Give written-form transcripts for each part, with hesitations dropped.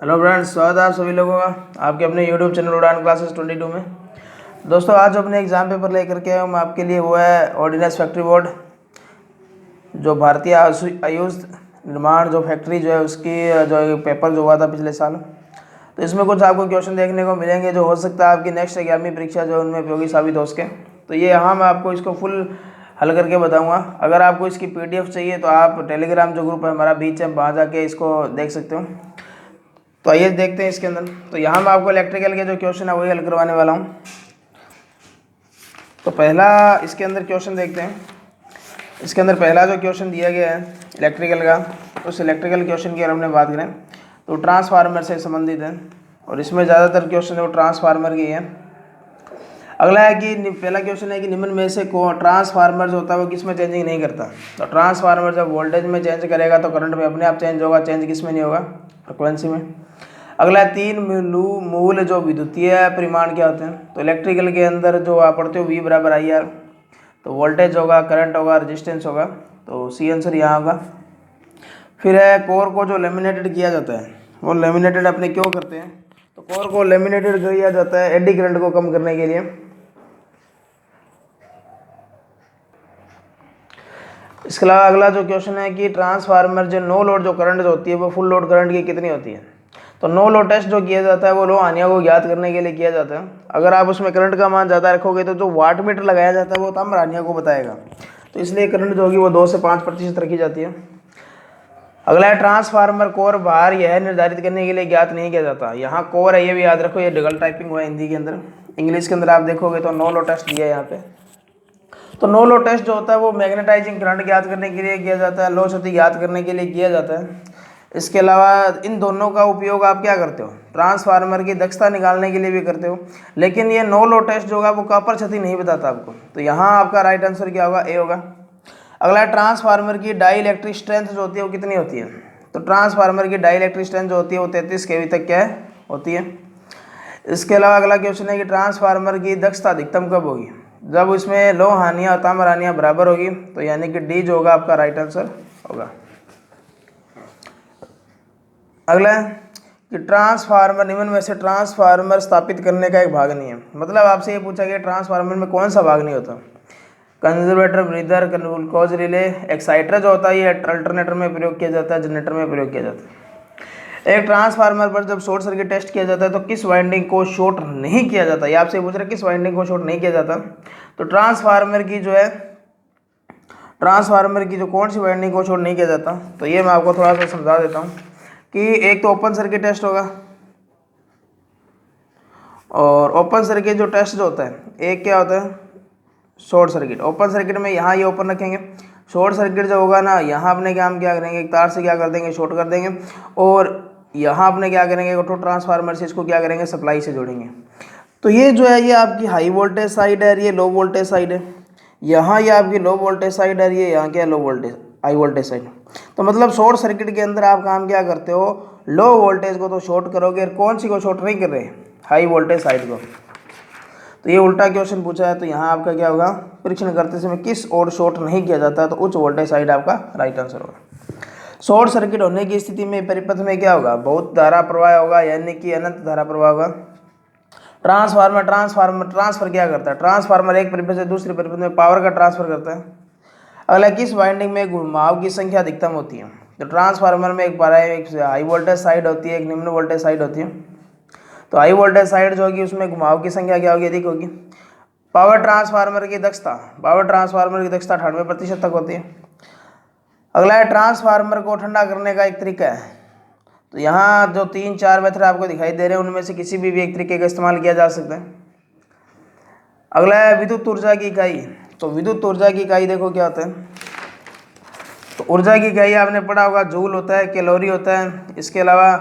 Hello friends, स्वागत है आप सभी लोगों का आपके अपने यूट्यूब चैनल उड़ान क्लासेस 22 में। दोस्तों, आज जो अपने एग्ज़ाम पेपर लेकर के आए हूँ मैं आपके लिए, वो है ऑर्डिनेंस फैक्ट्री बोर्ड, जो भारतीय आयुष निर्माण जो फैक्ट्री जो है उसकी जो पेपर जो हुआ था पिछले साल। तो इसमें कुछ आपको क्वेश्चन देखने को मिलेंगे जो हो सकता है आपकी नेक्स्ट 11वीं परीक्षा जो है उनमें उपयोगी साबित हो सके। तो ये यहाँ मैं आपको इसको फुल हल करके बताऊंगा। अगर आपको इसकी PDF चाहिए तो आप टेलीग्राम जो ग्रुप है हमारा बीच है, वहाँ जाके इसको देख सकते हो। तो आइए देखते हैं इसके अंदर। तो यहाँ मैं आपको इलेक्ट्रिकल के जो क्वेश्चन है वही हल करवाने वाला हूँ। तो पहला इसके अंदर क्वेश्चन देखते हैं। इसके अंदर पहला जो क्वेश्चन दिया गया है इलेक्ट्रिकल का, उस इलेक्ट्रिकल क्वेश्चन की अगर हमने बात करें तो ट्रांसफार्मर से संबंधित है, और इसमें ज़्यादातर क्वेश्चन है वो ट्रांसफार्मर की है। अगला है कि पहला क्वेश्चन है कि निम्न में से ट्रांसफार्मर जो होता है वो किस में चेंजिंग नहीं करता। तो ट्रांसफार्मर जब वोल्टेज में चेंज करेगा तो करंट में अपने आप चेंज होगा, चेंज किस में नहीं होगा, फ्रिक्वेंसी में। अगला है 3 मूल जो विद्युतीय परिमाण क्या होते हैं। तो इलेक्ट्रिकल के अंदर जो आप पढ़ते हो V बराबर IR, तो वोल्टेज होगा, करंट होगा, रेजिस्टेंस होगा, तो C आंसर यहाँ होगा। फिर है कोर को जो लेमिनेटेड किया जाता है वो लेमिनेटेड अपने क्यों करते हैं। तो कोर को लेमिनेटेड किया जाता है एडी करंट को कम करने के लिए। इसके अलावा अगला जो क्वेश्चन है कि ट्रांसफार्मर जो नो लोड जो करंट जो होती है वो फुल लोड करंट की कितनी होती है। तो नो लोड टेस्ट जो किया जाता है वो लो हानियों को ज्ञात करने के लिए किया जाता है। अगर आप उसमें करंट का मान ज़्यादा रखोगे तो जो वाट मीटर लगाया जाता है वो तम हानियों को बताएगा, तो इसलिए करंट जो होगी वो 2 से 5% रखी जाती है। अगला है ट्रांसफार्मर कोर भार यह निर्धारित करने के लिए ज्ञात नहीं किया जाता। यहाँ कोर है, ये भी याद रखो, ये डबल टाइपिंग हुआ है हिंदी के अंदर। इंग्लिश के अंदर आप देखोगे तो नो लो टेस्ट दिया है यहाँ पे। तो नो लो टेस्ट जो होता है वो मैग्नेटाइजिंग करंट ज्ञात करने के लिए किया जाता है, लो क्षति ज्ञात करने के लिए किया जाता है। इसके अलावा इन दोनों का उपयोग आप क्या करते हो, ट्रांसफार्मर की दक्षता निकालने के लिए भी करते हो। लेकिन ये नो लो टेस्ट जो होगा वो कॉपर क्षति नहीं बताता आपको, तो यहाँ आपका राइट आंसर क्या होगा, A होगा। अगला ट्रांसफार्मर की डाई इलेक्ट्रिक स्ट्रेंथ जो होती है वो कितनी होती है। तो ट्रांसफार्मर की डाई इलेक्ट्रिक स्ट्रेंथ जो होती है वो 33 kV तक क्या है होती है। इसके अलावा अगला क्वेश्चन है कि ट्रांसफार्मर की दक्षता अधिकतम कब होगी, जब उसमें लो हानियाँ और ताम्र हानियाँ बराबर होगी, तो यानी कि D जो होगा आपका राइट आंसर होगा। अगला है कि ट्रांसफार्मर निम्न में से ट्रांसफार्मर स्थापित करने का एक भाग नहीं है। मतलब आपसे ये पूछा गया ट्रांसफार्मर में कौन सा भाग नहीं होता। Conservator, breather, glucose relay, exciter जो होता है ये अल्टरनेटर में प्रयोग किया जाता है, जनरेटर में प्रयोग किया जाता है। एक ट्रांसफार्मर पर जब शॉर्ट सर्किट टेस्ट किया जाता है तो किस वाइंडिंग को शॉर्ट नहीं किया जाता। ये आपसे पूछ रहे किस वाइंडिंग को शॉर्ट नहीं किया जाता। तो ट्रांसफार्मर की जो कौन सी वाइंडिंग को शॉर्ट नहीं किया जाता, तो ये मैं आपको थोड़ा सा समझा देता हूँ कि एक तो ओपन सर्किट टेस्ट होगा, और ओपन सर्किट जो टेस्ट जो होता है एक क्या होता है, शॉर्ट सर्किट। ओपन सर्किट में यहाँ ये ओपन रखेंगे, शॉर्ट सर्किट जो होगा ना यहाँ अपने क्या करेंगे, एक तार से क्या कर देंगे, शॉर्ट कर देंगे, और यहाँ अपने क्या करेंगे, ऑटो ट्रांसफार्मर से इसको क्या करेंगे, सप्लाई से जोड़ेंगे। तो ये जो है ये आपकी हाई वोल्टेज साइड है, ये लो वोल्टेज साइड है। यहाँ ये आपकी लो वोल्टेज साइड है, ये यहाँ क्या है, low voltage high voltage side. तो मतलब शॉर्ट सर्किट के अंदर आप काम क्या करते हो, लो वोल्टेज को तो शॉर्ट करोगे, और कौन सी को शॉर्ट नहीं कर रहे, हाई वोल्टेज साइड को। तो ये उल्टा क्वेश्चन पूछा है, तो यहाँ आपका क्या होगा, परीक्षण करते समय किस और शॉर्ट नहीं किया जाता है, तो उच्च वोल्टेज साइड आपका राइट आंसर होगा। शॉर्ट सर्किट होने की स्थिति में परिपथ में क्या होगा, बहुत धारा प्रवाह होगा, यानी कि अनंत धारा प्रवाह होगा। ट्रांसफर क्या करता है, ट्रांसफार्मर एक परिपथ से दूसरे परिपथ में पावर का ट्रांसफर करता है। अगला किस वाइंडिंग में घुमाव की संख्या अधिकतम होती है। तो ट्रांसफार्मर में एक हाई वोल्टेज साइड होती है, एक निम्न वोल्टेज साइड होती है। तो हाई वोल्टेज साइड जो होगी उसमें घुमाव की संख्या क्या होगी, अधिक होगी। पावर ट्रांसफार्मर की दक्षता 98% तक होती है। अगला है ट्रांसफार्मर को ठंडा करने का एक तरीका है। तो यहाँ जो 3-4 मेथड आपको दिखाई दे रहे हैं उनमें से किसी भी एक तरीके का इस्तेमाल किया जा सकता है। अगला है विद्युत ऊर्जा की इकाई। तो विद्युत ऊर्जा की इकाई देखो क्या होता है। तो ऊर्जा की इकाई आपने पढ़ा होगा, जूल होता है, कैलोरी होता है, इसके अलावा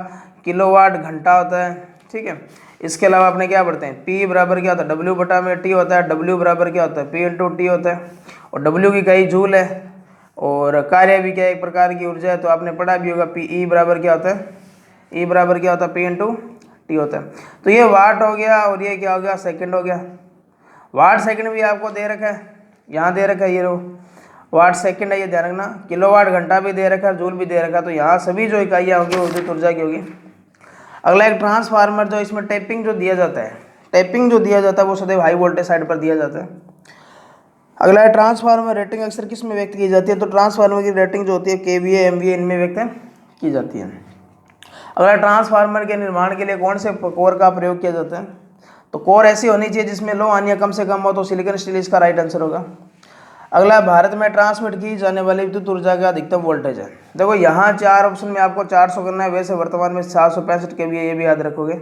किलोवाट घंटा होता है, ठीक है। इसके अलावा आपने क्या पढ़ते हैं, P बराबर क्या होता है, W बटा में T होता है, W बराबर क्या होता है, P इंटू T होता है, और W की इकाई जूल है, और कार्य भी क्या एक प्रकार की ऊर्जा है, तो आपने पढ़ा भी होगा PE बराबर क्या होता है, E बराबर क्या होता है, P इंटू T होता है। तो ये वाट हो गया, और ये क्या हो गया, सेकंड हो गया। वाट सेकंड भी आपको दे रखा है, यहाँ दे रखा है, ये रो वाट सेकंड है, ये ध्यान रखना। किलोवाट घंटा भी दे रखा है, जूल भी दे रखा है, तो यहाँ सभी जो इकाइयाँ होंगी वो विद्युत ऊर्जा की होगी। अगला एक ट्रांसफार्मर जो इसमें टैपिंग जो दिया जाता है, टैपिंग जो दिया जाता है वो सदैव हाई वोल्टेज साइड पर दिया जाता है। अगला है ट्रांसफार्मर रेटिंग अक्सर किस में व्यक्त की जाती है, तो ट्रांसफार्मर की रेटिंग जो होती है केवीए एमवीए इनमें व्यक्त की जाती है। अगला ट्रांसफार्मर के निर्माण के लिए कौन से कोर का प्रयोग किया जाता है, तो कोर ऐसी होनी चाहिए जिसमें लो हानियाँ कम से कम हो, तो सिलिकॉन स्टील इसका राइट आंसर होगा। अगला भारत में ट्रांसमिट की जाने वाली विद्युत ऊर्जा का अधिकतम वोल्टेज है। देखो यहाँ 4 ऑप्शन में आपको 400 करना है, वैसे वर्तमान में 765 kV है, ये भी याद रखोगे।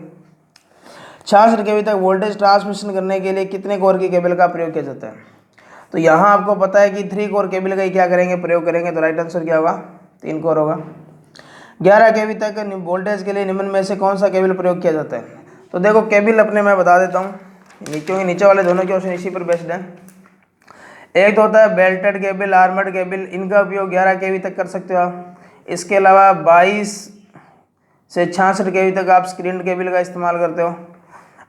66 kV तक वोल्टेज ट्रांसमिशन करने के लिए कितने कोर की केबल का प्रयोग किया जाता है, तो यहाँ आपको पता है कि 3 कोर केबल का ही क्या करेंगे, प्रयोग करेंगे, तो राइट आंसर क्या होगा, 3 कोर होगा। 11 kV तक वोल्टेज के लिए निम्न में से कौन सा केबल प्रयोग किया जाता है, तो देखो केबल अपने मैं बता देता हूँ, क्योंकि नीचे वाले दोनों क्वेश्चन इसी पर बेस्ड है। एक तो होता है बेल्टेड केबल, आर्मर्ड केबल, इनका उपयोग 11 kV तक कर सकते हो आप। इसके अलावा 22 से 66 kV तक आप स्क्रीन केबल का इस्तेमाल करते हो,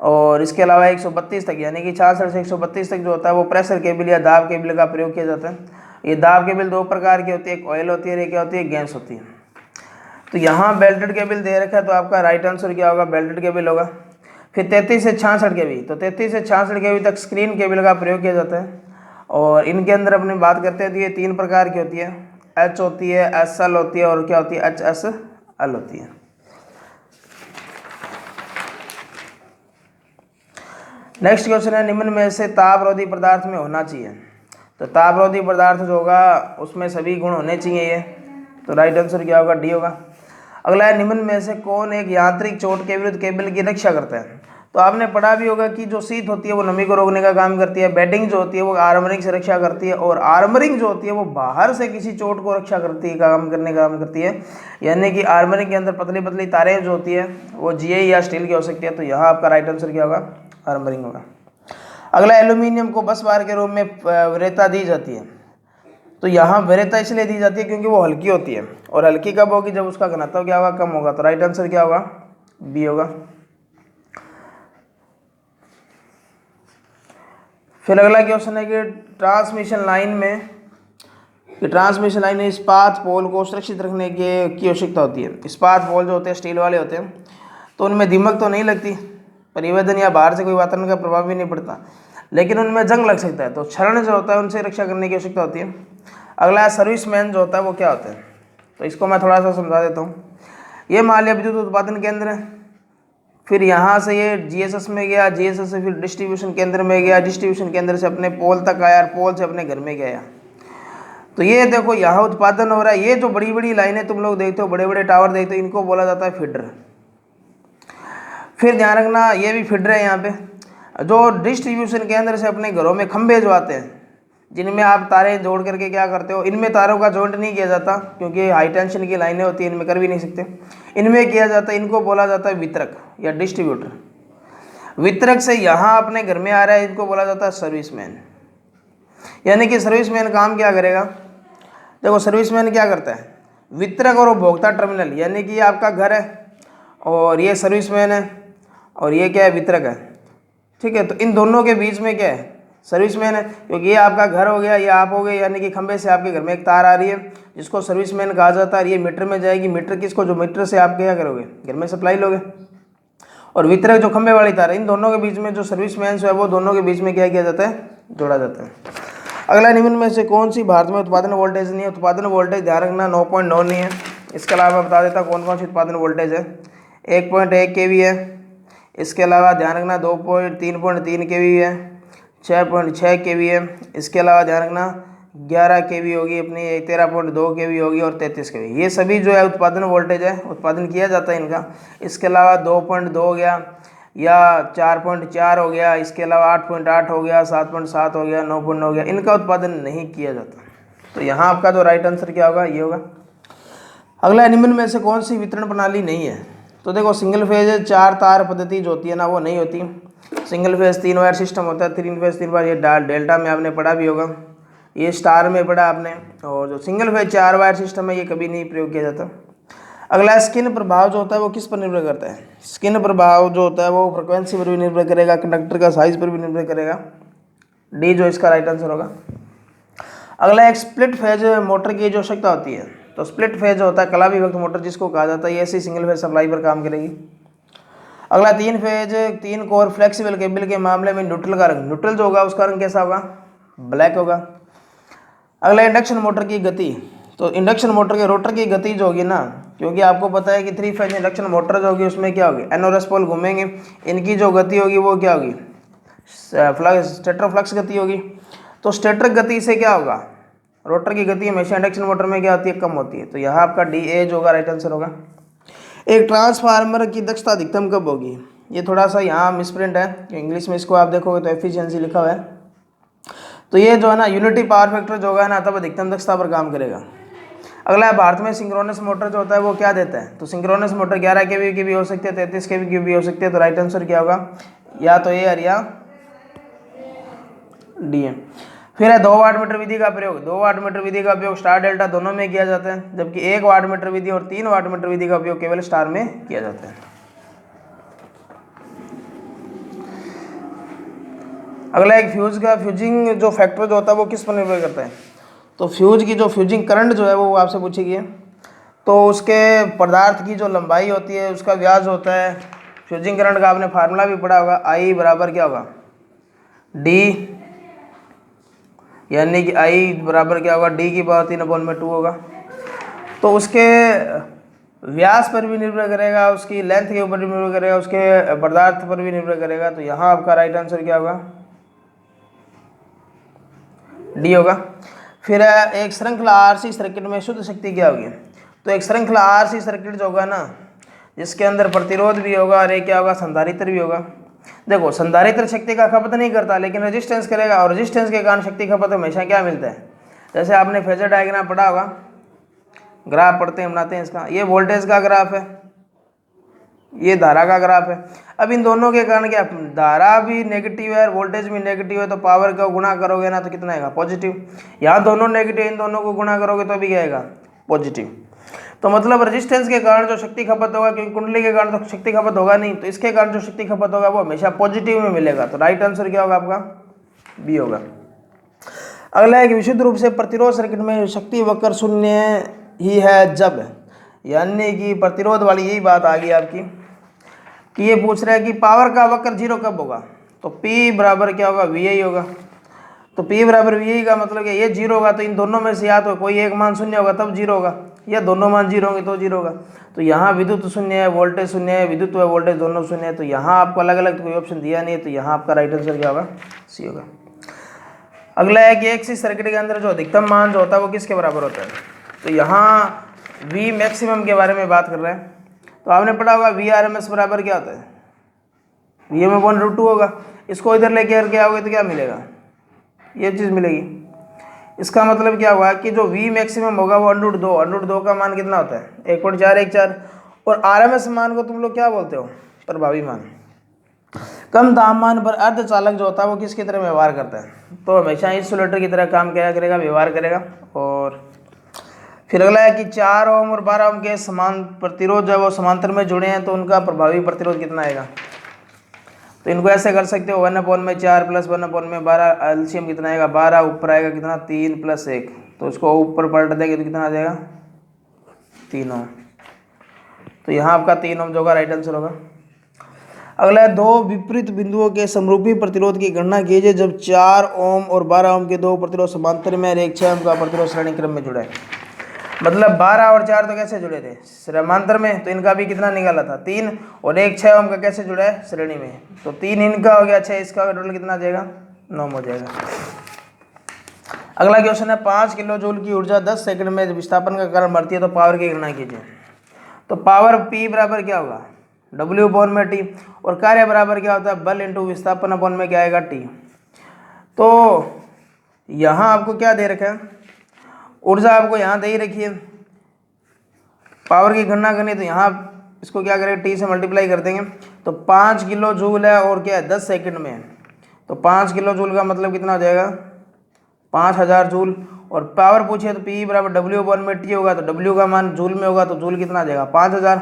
और इसके अलावा 132 तक यानी कि 66 से 132 तक जो होता है वो प्रेशर केबल या दाब केबल का प्रयोग किया जाता है। ये दाब केबल 2 प्रकार की होती है, एक ऑयल होती है, एक क्या होती है, गैस होती है। तो यहाँ बेल्टेड केबल दे रखा है, तो आपका राइट आंसर क्या होगा, बेल्टेड केबल होगा। फिर 33 से 66 kV, तो 33 से 66 kV तक स्क्रीन केबल का प्रयोग किया जाता है, और इनके अंदर अपनी बात करते हैं तो ये 3 प्रकार की होती है, एच होती है, एस एल होती है, और क्या होती है, एच एस एल होती है। नेक्स्ट क्वेश्चन है, निम्न में से तापरोधी पदार्थ में होना चाहिए, तो तापरोधी पदार्थ जो होगा उसमें सभी गुण होने चाहिए ये, तो राइट आंसर क्या होगा, डी होगा। अगला है, निम्न में से कौन एक यांत्रिक चोट के विरुद्ध केबल की रक्षा करता है, तो आपने पढ़ा भी होगा कि जो शीत होती है वो नमी को रोकने का काम करती है, बेडिंग जो होती है वो आर्मरिंग से रक्षा करती है, और आर्मरिंग जो होती है वो बाहर से किसी चोट को रक्षा करती है, काम करती है, यानी कि आर्मरिंग के अंदर पतली पतली तारें जो होती है वो जीआई या स्टील की हो सकती है, तो यहाँ आपका राइट आंसर क्या होगा, आर्मरिंग होगा। अगला, एल्यूमिनियम को बस बार के रूप में वरीयता दी जाती है, तो यहाँ वरीयता इसलिए दी जाती है क्योंकि वो हल्की होती है, और हल्की कब होगी, जब उसका घनत्व क्या होगा, कम होगा, तो राइट आंसर क्या होगा, बी होगा। फिर अगला क्वेश्चन है कि ट्रांसमिशन लाइन में इस्पात पोल को सुरक्षित रखने की आवश्यकता होती है। इस्पात पोल जो होते हैं स्टील वाले होते हैं, तो उनमें दीमक तो नहीं लगती, परिवर्तन या बाहर से कोई वातावरण का प्रभाव भी नहीं पड़ता, लेकिन उनमें जंग लग सकता है, तो क्षरण जो होता है उनसे रक्षा करने की आवश्यकता होती है। अगला, सर्विसमैन जो होता है वो क्या होता है, तो इसको मैं थोड़ा सा समझा देता हूँ। ये मान लिया विद्युत उत्पादन केंद्र है, फिर यहाँ से ये जीएसएस में गया, जीएसएस से फिर डिस्ट्रीब्यूशन केंद्र में गया, डिस्ट्रीब्यूशन केंद्र से अपने पोल तक आया, और पोल से अपने घर में गया। तो ये देखो यहाँ उत्पादन हो रहा है, ये जो बड़ी बड़ी लाइनें तुम लोग देखते हो, बड़े बड़े टावर देखते हो, इनको बोला जाता है फीडर। फिर ध्यान रखना ये भी फीडर है। यहाँ पे जो डिस्ट्रीब्यूशन केंद्र से अपने घरों में खंभे जो आते हैं, जिनमें आप तारें जोड़ करके क्या करते हो, इनमें तारों का जॉइंट नहीं किया जाता क्योंकि हाई टेंशन की लाइनें होती हैं, इनमें कर भी नहीं सकते, इनमें किया जाता है, इनको बोला जाता है वितरक या डिस्ट्रीब्यूटर। वितरक से यहाँ अपने घर में आ रहा है, इनको बोला जाता है सर्विसमैन। यानी कि सर्विसमैन काम क्या करेगा, देखो सर्विसमैन क्या करता है, वितरक और उपभोक्ता टर्मिनल, यानी कि ये आपका घर है और ये सर्विसमैन है, और ये क्या है, वितरक है, ठीक है। तो इन दोनों के बीच में क्या है, सर्विसमैन है, क्योंकि ये आपका घर हो गया, ये आप हो गए, यानी कि खंभे से आपके घर में एक तार आ रही है जिसको सर्विसमैन कहा जाता है, ये मीटर में जाएगी, मीटर किसको, जो मीटर से आप क्या करोगे, घर में सप्लाई लोगे, और वितरक जो खंभे वाली तार है, इन दोनों के बीच में जो सर्विसमैन है वो दोनों के बीच में क्या किया जाता है, जोड़ा जाता है। अगला, निम्न में से कौन सी भारत में उत्पादन वोल्टेज नहीं है, उत्पादन वोल्टेज ध्यान रखना 9.9 नहीं है। इसके अलावा मैं बता देता कौन कौन सी उत्पादन वोल्टेज है, 1.1 kV है, इसके अलावा ध्यान रखना 3.3 kV है, 6.6 kV है, इसके अलावा ध्यान रखना 11 kV होगी अपनी, 13.2 kV होगी, और 33 kV। ये सभी जो है उत्पादन वोल्टेज है, उत्पादन किया जाता है इनका। इसके अलावा 2.2 हो गया, या 4.4 हो गया, इसके अलावा 8.8 हो गया, 7.7 हो गया, 9.9 हो गया, इनका उत्पादन नहीं किया जाता। तो यहाँ आपका जो राइट आंसर क्या होगा, ये होगा। अगला, निम्न में से कौन सी वितरण प्रणाली नहीं है, तो देखो सिंगल फेज 4 तार पद्धति जो होती है ना, वो नहीं होती। सिंगल फेज 3 वायर सिस्टम होता है, 3 फेज 3 वायर, ये डेल्टा में आपने पढ़ा भी होगा, ये स्टार में पढ़ा आपने, और जो सिंगल फेज 4 वायर सिस्टम है ये कभी नहीं प्रयोग किया जाता। अगला, स्किन प्रभाव जो होता है वो किस पर निर्भर करता है, स्किन प्रभाव जो होता है वो फ्रिक्वेंसी पर भी निर्भर करेगा, कंडक्टर का साइज पर भी निर्भर करेगा, डी जो इसका राइट आंसर होगा। अगला, एक स्प्लिट फेज मोटर की जो आवश्यकता होती है, तो स्प्लिट फेज होता है कला विभक्त मोटर जिसको कहा जाता है, ये ऐसी सिंगल फेज सप्लाई पर काम करेगी। अगला 3 फेज 3 कोर फ्लेक्सिबल केबल के मामले में न्यूट्रल का रंग, न्यूट्रल जो होगा उसका रंग कैसा होगा, ब्लैक होगा। अगला इंडक्शन मोटर की गति, तो इंडक्शन मोटर के रोटर की गति जो होगी ना, क्योंकि आपको पता है कि 3 फेज इंडक्शन मोटर जो होगी उसमें क्या होगी, एन और एस पोल घूमेंगे, इनकी जो गति होगी वो क्या होगी, स्टेटर फ्लक्स गति होगी। तो स्टेटर गति से क्या होगा, रोटर की गति हमेशा इंडक्शन मोटर में क्या होती है, कम होती है। तो यहाँ आपका डी ए जो होगा राइट आंसर होगा। एक ट्रांसफार्मर की दक्षता अधिकतम कब होगी, ये थोड़ा सा यहाँ मिसप्रिंट है, इंग्लिश में इसको आप देखोगे तो एफिशिएंसी लिखा हुआ है, तो ये जो है ना यूनिटी पावर फैक्टर जो होगा ना तब अधिकतम दक्षता पर काम करेगा। अगला है भारत में सिंक्रोनस मोटर जो होता है वो क्या देता है, तो सिंक्रोनस मोटर 11 केवी की भी हो सकती है, 33 केवी की भी हो सकती है। तो राइट आंसर क्या होगा, या तो ए और या डी है। फिर है 2 वाट मीटर विधि का प्रयोग, 2 वाट मीटर विधि का उपयोग स्टार डेल्टा दोनों में किया जाता है, जबकि 1 वाट मीटर विधि और 3 वाट मीटर विधि का उपयोग केवल स्टार में किया जाता है। अगला एक फ्यूज का फ्यूजिंग जो फैक्टर जो होता है वो किस पर निर्भर करता है, तो फ्यूज की जो फ्यूजिंग करंट जो है वो आपसे पूछेगी, तो उसके पदार्थ की जो लंबाई होती है उसका व्यास होता है। फ्यूजिंग करंट का आपने फार्मूला भी पढ़ा होगा, आई बराबर क्या होगा, डी, यानी कि आई बराबर क्या होगा, डी की पावर 3/2 होगा। तो उसके व्यास पर भी निर्भर करेगा, उसकी लेंथ के ऊपर भी निर्भर करेगा, उसके पदार्थ पर भी निर्भर करेगा। तो यहाँ आपका राइट आंसर क्या होगा, डी होगा। फिर एक श्रृंखला आरसी सर्किट में शुद्ध शक्ति क्या होगी, तो एक श्रृंखला आरसी सर्किट जो होगा ना जिसके अंदर प्रतिरोध भी होगा और एक क्या होगा, संधारित्र भी होगा। देखो संधारित्र शक्ति का खपत नहीं करता लेकिन रेजिस्टेंस करेगा, और रेजिस्टेंस के कारण शक्ति खपत हमेशा क्या मिलता है, जैसे आपने फेजर डायग्राम पढ़ा होगा, ग्राफ पढ़ते हैं बनाते हैं इसका, ये वोल्टेज का ग्राफ है, ये धारा का ग्राफ है। अब इन दोनों के कारण क्या, धारा भी नेगेटिव है और वोल्टेज भी नेगेटिव है, तो पावर का गुणा करोगे ना तो कितना आएगा, पॉजिटिव। यहाँ दोनों नेगेटिव, इन दोनों को गुणा करोगे तो भी क्या आएगा, पॉजिटिव। तो मतलब रेजिस्टेंस के कारण जो शक्ति खपत होगा, क्योंकि कुंडली के कारण तो शक्ति खपत होगा नहीं, तो इसके कारण जो शक्ति खपत होगा वो हमेशा पॉजिटिव में मिलेगा। तो राइट आंसर क्या होगा आपका, बी होगा। अगला है कि विशुद्ध रूप से प्रतिरोध सर्किट में शक्ति वक्र शून्य ही है जब, यानी कि प्रतिरोध वाली यही बात आ गई आपकी कि ये पूछ रहा है कि पावर का वक्र जीरो कब होगा, तो P बराबर क्या होगा, VI होगा। तो P बराबर VI का मतलब कि ये जीरो होगा, तो इन दोनों में से या तो कोई एक मान शून्य होगा तब जीरो होगा, या दोनों मान जीरो होंगे तो जीरो होगा। तो यहाँ विद्युत शून्य है, वोल्टेज शून्य है, विद्युत व वोल्टेज दोनों शून्य है, तो यहाँ आपको अलग अलग कोई ऑप्शन दिया नहीं है, तो यहाँ आपका राइट आंसर क्या होगा, सी होगा। अगला है कि एक सी सर्किट के अंदर जो अधिकतम मान जो होता है वो किसके बराबर होता है, तो यहाँ V मैक्सिमम के बारे में बात कर रहे हैं। तो आपने पढ़ा होगा VRMS बराबर क्या होता है, Vm/√2 होगा। इसको इधर लेके करके आओगे तो क्या मिलेगा, ये चीज़ मिलेगी। इसका मतलब क्या हुआ कि जो V मैक्सिमम होगा वो √2 का मान कितना होता है, 1.414। और RMS मान को तुम लोग क्या बोलते हो, प्रभावी मान। कम तापमान पर अर्धचालक जो होता है वो किसकी तरह व्यवहार करता है, तो हमेशा इंसुलेटर की तरह काम क्या करेगा, व्यवहार करेगा। और फिर अगला है कि 4 ओम और 12 ओम के समान प्रतिरोध जब वो समांतर में जुड़े हैं तो उनका प्रभावी प्रतिरोध कितना आएगा। तो इनको ऐसे कर सकते हो 1/4 + 1/12, एलसीएम कितना आएगा 12, ऊपर आएगा कितना 3 + 1, तो इसको ऊपर पलट देंगे तो कितना आ जाएगा 3 ओम। तो यहाँ आपका 3 ओम जो होगा राइट आंसर होगा। अगला है 2 विपरीत बिंदुओं के समरूपी प्रतिरोध की गणना कीजिए जब 4 ओम और 12 ओम के 2 प्रतिरोध समांतर में और एक 6 ओम का प्रतिरोध श्रेणी क्रम में जुड़ा है। मतलब 12 और 4 तो कैसे जुड़े थे, समांतर में, तो इनका भी कितना निकाला था 3, और एक 6 ओम का कैसे जुड़ा है, श्रेणी में, तो 3 इनका हो गया, 6 इसका, टोटल कितना आ जाएगा 9 हो जाएगा। अगला क्वेश्चन है 5 किलो जूल की ऊर्जा 10 सेकंड में विस्थापन का कारण बढ़ती है तो पावर की गणना कीजिए। तो पावर P बराबर क्या होगा, W/T, और कार्य बराबर क्या होता है, बल इंटू विस्थापन अपॉन में क्या आएगा T। तो यहाँ आपको क्या दे रखा है, ऊर्जा आपको यहाँ दे ही रखी है, पावर की गणना करनी है, तो यहाँ इसको क्या करें, T से मल्टीप्लाई कर देंगे। तो 5 किलो जूल है और क्या है 10 सेकंड में, तो 5 किलो जूल का मतलब कितना हो जाएगा 5000 जूल, और पावर पूछिए तो P बराबर W/T होगा, तो W का मान जूल में होगा, तो जूल कितना आ जाएगा 5000,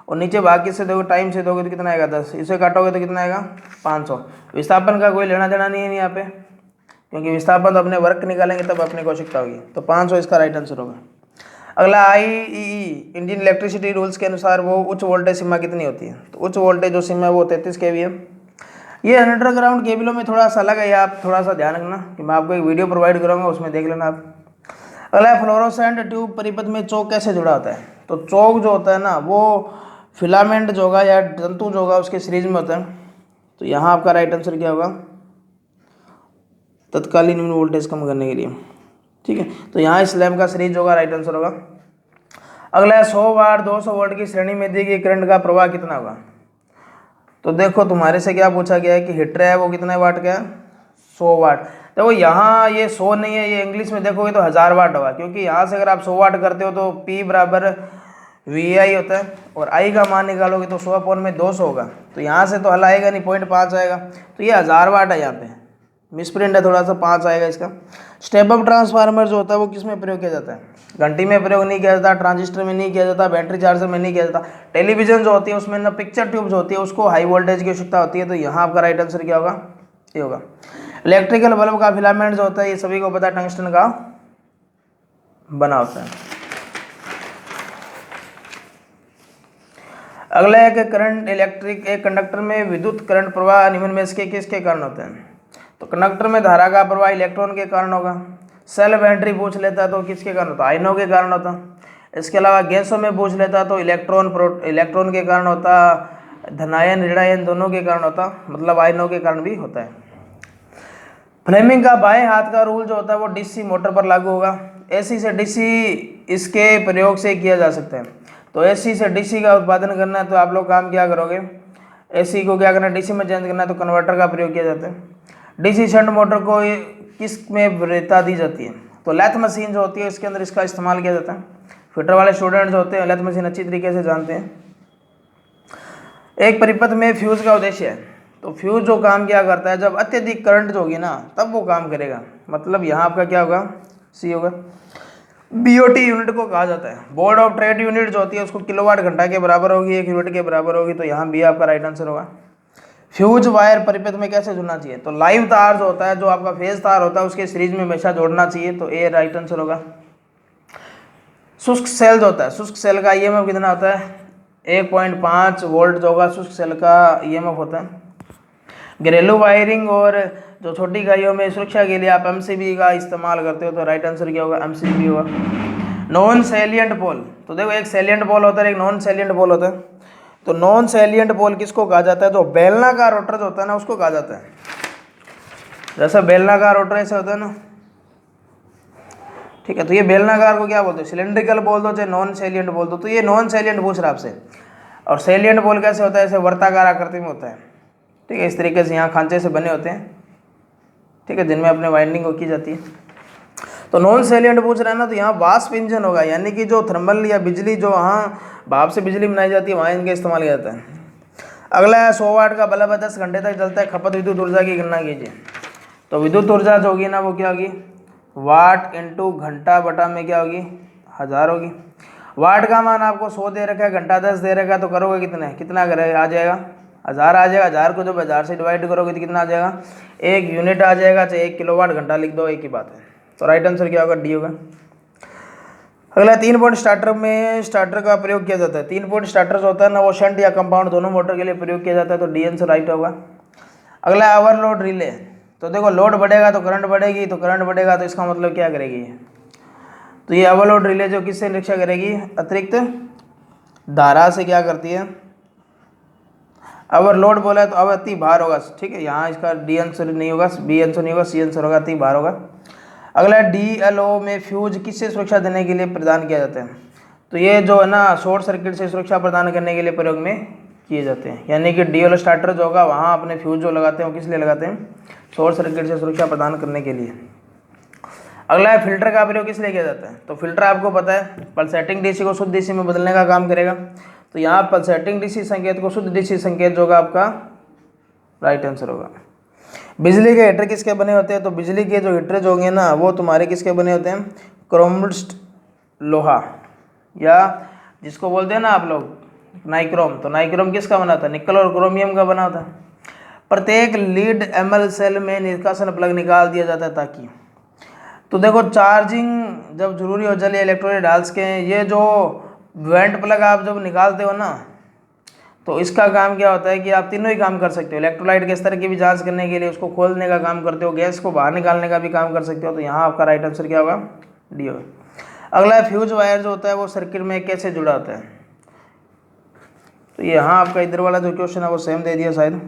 और नीचे भाग से दोगे टाइम से दोगे तो कितना आएगा 10, इसे काटोगे तो कितना आएगा 500। विस्थापन का कोई लेना देना नहीं है यहाँ पे, क्योंकि विस्थापन तो अपने वर्क निकालेंगे तब अपनी आवश्यकता होगी, तो 500 इसका राइट आंसर होगा। अगला IEE इंडियन इलेक्ट्रिसिटी रूल्स के अनुसार वो उच्च वोल्टेज सीमा कितनी होती है? तो उच्च वोल्टेज जो सीमा है वो 33 kV है। ये अंडरग्राउंड केबलों में थोड़ा सा अलग है, आप थोड़ा सा ध्यान रखना कि मैं आपको एक वीडियो प्रोवाइड करूँगा, उसमें देख लेना आप। अगला फ्लोरोसेंट ट्यूब परिपथ में चौक कैसे जुड़ा होता है? तो चौक जो होता है ना वो फिलामेंट जो होगा या तंतु जो होगा उसके सीरीज में होता है। तो यहाँ आपका राइट आंसर क्या होगा? तत्कालीन निम्न वोल्टेज कम करने के लिए, ठीक है। तो यहाँ इस लैम्प का सीरीज होगा, राइट आंसर होगा। अगला है 100 वाट 200 वोल्ट की श्रेणी में दी गई करंट का प्रवाह कितना होगा? तो देखो तुम्हारे से क्या पूछा गया है कि हीटर है वो कितने वाट का है? 100 वाट। देखो यहाँ ये 100 नहीं है, ये इंग्लिश में देखोगे तो 1000 वाट होगा, क्योंकि यहाँ से अगर आप 100 वाट करते हो तो P बराबर VI होता है, और I का मान निकालोगे तो 100/200 होगा। तो यहाँ से तो हल आएगा नहीं, 0.5 आएगा, तो ये 1000 वाट है। यहाँ पे मिसप्रिंट है थोड़ा सा, 5 आएगा इसका। स्टेप अप ट्रांसफार्मर जो होता है वो किस में प्रयोग किया जाता है? घंटी में प्रयोग नहीं किया जाता, ट्रांजिस्टर में नहीं किया जाता, बैटरी चार्जर में नहीं किया जाता। टेलीविजन जो होती है उसमें ना पिक्चर ट्यूब जो होती है उसको हाई वोल्टेज की आवश्यकता होती है। तो यहाँ आपका राइट आंसर क्या होगा? ये होगा। इलेक्ट्रिकल बल्ब का फिलामेंट जो होता है ये सभी को पता है टंगस्टन का बना होता है। अगला है कि करंट इलेक्ट्रिक एक कंडक्टर में विद्युत करंट प्रवाह निम्न में से किसके कारण होते हैं? तो कंडक्टर में धारा का प्रवाह इलेक्ट्रॉन के कारण होगा। सेल्फ एंट्री पूछ लेता तो किसके कारण होता? आयनों के कारण होता। इसके अलावा गैसों में पूछ लेता तो इलेक्ट्रॉन के कारण होता, धनायन ऋणायन दोनों के कारण होता, मतलब आयनों के कारण भी होता है। फ्लेमिंग का बाएं हाथ का रूल जो होता है वो DC मोटर पर लागू होगा। AC से DC इसके प्रयोग से किया जा सकता है। तो AC से DC का उत्पादन करना है तो आप लोग काम क्या करोगे? AC को क्या करना है? DC में चेंज करना है तो कन्वर्टर का प्रयोग किया जाता है। DC शंट मोटर को किस में वरीयता दी जाती है? तो लैथ मशीन जो होती है इसके अंदर इसका इस्तेमाल किया जाता है। फिटर वाले स्टूडेंट जो होते हैं लैथ मशीन अच्छी तरीके से जानते हैं। एक परिपथ में फ्यूज का उद्देश्य है। तो फ्यूज जो काम क्या करता है, जब अत्यधिक करंट जो होगी ना तब वो काम करेगा। मतलब यहाँ आपका क्या होगा? C होगा। BOT यूनिट को कहा जाता है, बोर्ड ऑफ ट्रेड यूनिट जो होती है उसको किलोवाट घंटा के बराबर होगी, 1 यूनिट के बराबर होगी। तो यहाँ B आपका राइट आंसर होगा। फ्यूज वायर परिपथ में कैसे जुड़ना चाहिए? तो लाइव तार जो होता है, जो आपका फेज तार होता है उसके सीरीज में हमेशा जोड़ना चाहिए। तो A राइट आंसर होगा। शुष्क सेल जो होता है, शुष्क सेल का EMF कितना होता है? 1.5 वोल्ट जो होगा शुष्क सेल का EMF होता है। घरेलू वायरिंग और जो छोटी इकाइयों में सुरक्षा के लिए आप MCB का इस्तेमाल करते हो तो राइट आंसर क्या होगा? MCB होगा। नॉन सैलिएंट पोल, तो देखो एक सैलिएंट पोल होता है, एक नॉन सैलिएंट पोल होता है। तो नॉन सैलिएंट पोल किसको कहा जाता है? जो बेलनाकार रोटर जो होता है ना उसको कहा जाता है। जैसा बेलनाकार रोटर ऐसे होता है ना, ठीक है। तो ये बेलनाकार को क्या बोलते हैं? सिलेंड्रिकल बोल दो चाहे नॉन सैलिएंट बोल दो। तो ये नॉन सैलिएंट पूछ रहा है आपसे। और सैलिएंट पोल कैसे होता है? ऐसे वर्ताकार आकृति में होता है, ठीक है। इस तरीके से यहाँ खांचे से बने होते हैं, ठीक है, जिनमें अपने वाइंडिंग की जाती है। तो नॉन सैलिएंट पूछ रहा है ना, तो यहाँ वाष्प इंजन होगा, यानी कि जो थर्मल या बिजली जो वहाँ भाप से बिजली बनाई जाती है वहाँ इनका इस्तेमाल किया जाता है। अगला है 100 वाट का बल्ब 10 घंटे तक चलता है, खपत विद्युत ऊर्जा की गणना कीजिए। तो विद्युत ऊर्जा जो होगी ना वो क्या होगी? वाट इंटू घंटा बटा में क्या होगी? 1000 होगी। वाट का मान आपको 100 दे रखा है, घंटा 10 दे रखा है, तो करोगे कितना करेगा? आ जाएगा 1000 आ जाएगा। 1000 को जब 1000 से डिवाइड करोगे तो कितना आ जाएगा? 1 यूनिट आ जाएगा, चाहे 1 किलोवाट घंटा लिख दो, एक ही बात है। तो राइट आंसर क्या होगा? D होगा। अगला 3 पॉइंट स्टार्टर में स्टार्टर का प्रयोग किया जाता है। 3 पॉइंट स्टार्टर जो होता है ना वो शंट या कंपाउंड दोनों मोटर के लिए प्रयोग किया जाता है। तो D आंसर राइट होगा। अगला ओवरलोड रिले, तो देखो लोड बढ़ेगा तो करंट बढ़ेगी, तो करंट बढ़ेगा तो इसका मतलब क्या करेगी? तो ये ओवरलोड रिले जो किससे निरीक्षा करेगी? अतिरिक्त धारा से क्या करती है? ओवरलोड बोला है तो अब अति भार होगा, ठीक है। यहाँ इसका D आंसर नहीं होगा, B आंसर नहीं होगा, C आंसर होगा, अति भार होगा। अगला DLO में फ्यूज किससे सुरक्षा देने के लिए प्रदान किया जाता है? तो ये जो है ना शॉर्ट सर्किट से सुरक्षा प्रदान करने के लिए प्रयोग में किए जाते हैं। यानी कि DLO स्टार्टर जो होगा वहाँ अपने फ्यूज जो लगाते हैं वो किस लिए लगाते हैं? शॉर्ट सर्किट से सुरक्षा प्रदान करने के लिए। अगला है फिल्टर का प्रयोग किस लिए किया जाता है? तो फिल्टर आपको पता है पल्सेटिंग DC को शुद्ध DC में बदलने का काम करेगा। तो यहाँ पल्सेटिंग DC संकेत को शुद्ध DC संकेत जो होगा आपका राइट आंसर होगा। बिजली के हीटर किसके बने होते हैं? तो बिजली के जो हीटर जो होंगे ना वो तुम्हारे किसके बने होते हैं? क्रोम्ड लोहा, या जिसको बोलते हैं ना आप लोग नाइक्रोम। तो नाइक्रोम किसका बना था? निकल और क्रोमियम का बना था। प्रत्येक लीड ML सेल में निष्कासन प्लग निकाल दिया जाता है ताकि, तो देखो चार्जिंग जब जरूरी हो चलिए इलेक्ट्रोलाइट डाल्स के, ये जो वेंट प्लग आप जब निकालते हो ना, तो इसका काम क्या होता है कि आप तीनों ही काम कर सकते हो। इलेक्ट्रोलाइट के स्तर की भी जांच करने के लिए उसको खोलने का काम करते हो, गैस को बाहर निकालने का भी काम कर सकते हो। तो यहाँ आपका राइट आंसर क्या होगा, डी होगा। अगला है फ्यूज वायर जो होता है वो सर्किट में कैसे जुड़ा होता है। तो यहाँ आपका इधर वाला जो क्वेश्चन है वो सेम दे दिया शायद,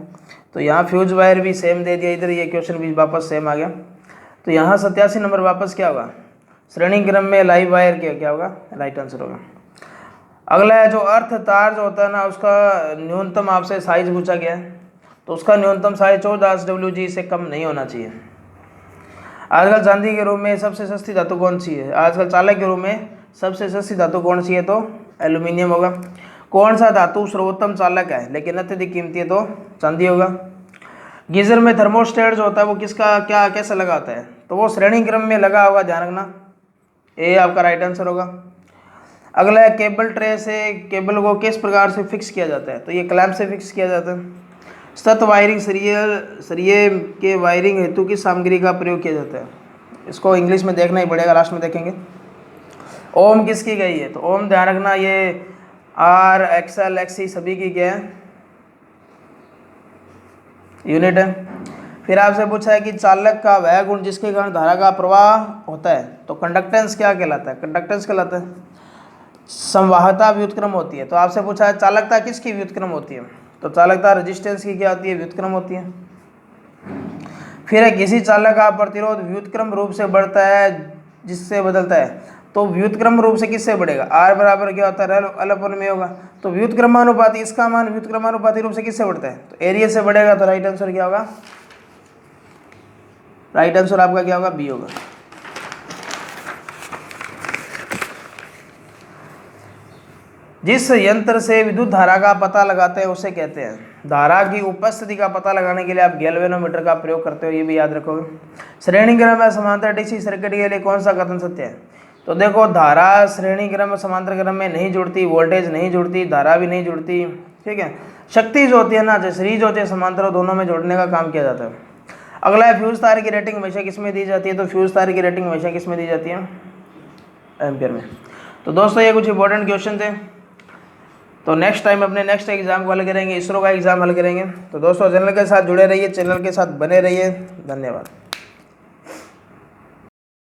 तो यहाँ फ्यूज वायर भी सेम दे दिया, इधर ये क्वेश्चन भी वापस सेम आ गया। तो यहाँ 87 नंबर वापस क्या होगा, श्रेणी क्रम में लाइव वायर क्या होगा, राइट आंसर होगा। अगला है जो अर्थ तार जो होता है ना, उसका न्यूनतम आपसे साइज पूछा गया है, तो उसका न्यूनतम साइज 14 WG से कम नहीं होना चाहिए। आजकल चांदी के रूप में सबसे सस्ती धातु कौन सी है, आजकल चालक के रूप में सबसे सस्ती धातु कौन सी है, तो एल्यूमिनियम होगा। कौन सा धातु सर्वोत्तम चालक है लेकिन अत्यधिक कीमती है, तो चांदी होगा। गीजर में थर्मोस्टेट जो होता है वो किसका क्या कैसे लगाता है, तो वो श्रेणी क्रम में लगा होगा, ध्यान रखना, ये आपका राइट आंसर होगा। अगला है केबल ट्रे से केबल को किस प्रकार से फिक्स किया जाता है, तो ये क्लैंप से फिक्स किया जाता है। सतत वायरिंग सरिये के वायरिंग हेतु किस सामग्री का प्रयोग किया जाता है, इसको इंग्लिश में देखना ही पड़ेगा, लास्ट में देखेंगे। ओम किसकी गई है, तो ओम ध्यान रखना ये R, XL, XC सभी की क्या है, यूनिट है। फिर आपसे पूछा है कि चालक का वह गुण जिसके कारण धारा का प्रवाह होता है, तो कंडक्टेंस क्या कहलाता है, कंडक्टेंस कहलाता है। संवाहता व्युत्क्रम होती है, तो आपसे पूछा है चालकता किसकी व्युत्क्रम होती है, तो चालकता रेजिस्टेंस की क्या होती है, व्युत्क्रम होती है। फिर है किसी चालक का प्रतिरोध व्युत्क्रम रूप से बढ़ता है जिससे बदलता है, तो व्युत्क्रम रूप से किससे बढ़ेगा, R बराबर क्या होता है, L/1 में होगा। तो व्युत्क्रमानुपाती इसका मान व्युत्क्रमानुपाती रूप से किससे बढ़ता है, तो एरिया से बढ़ेगा। तो राइट आंसर क्या होगा, राइट आंसर आपका क्या होगा, बी होगा। जिस यंत्र से विद्युत धारा का पता लगाते हैं उसे कहते हैं, धारा की उपस्थिति का पता लगाने के लिए आप गैल्वेनोमीटर का प्रयोग करते हो, ये भी याद रखोगे। श्रेणी क्रम में समांतर डीसी सर्किट के लिए कौन सा कथन सत्य है, तो देखो धारा श्रेणी क्रम में समांतर क्रम में नहीं जुड़ती, वोल्टेज नहीं जुड़ती, धारा भी नहीं जुड़ती, ठीक है। शक्ति जो होती है ना, जैसे सीरीज होती है समांतर, दोनों में जोड़ने का काम किया जाता है। अगला है फ्यूज तार की रेटिंग हमेशा किसमें दी जाती है, तो फ्यूज तार की रेटिंग हमेशा किसमें दी जाती है, एम्पियर में। तो दोस्तों ये कुछ इंपॉर्टेंट क्वेश्चन थे, तो नेक्स्ट टाइम अपने नेक्स्ट एग्जाम को हल करेंगे, इसरो का एग्जाम हल करेंगे। तो दोस्तों चैनल के साथ जुड़े रहिए, चैनल के साथ बने रहिए, धन्यवाद।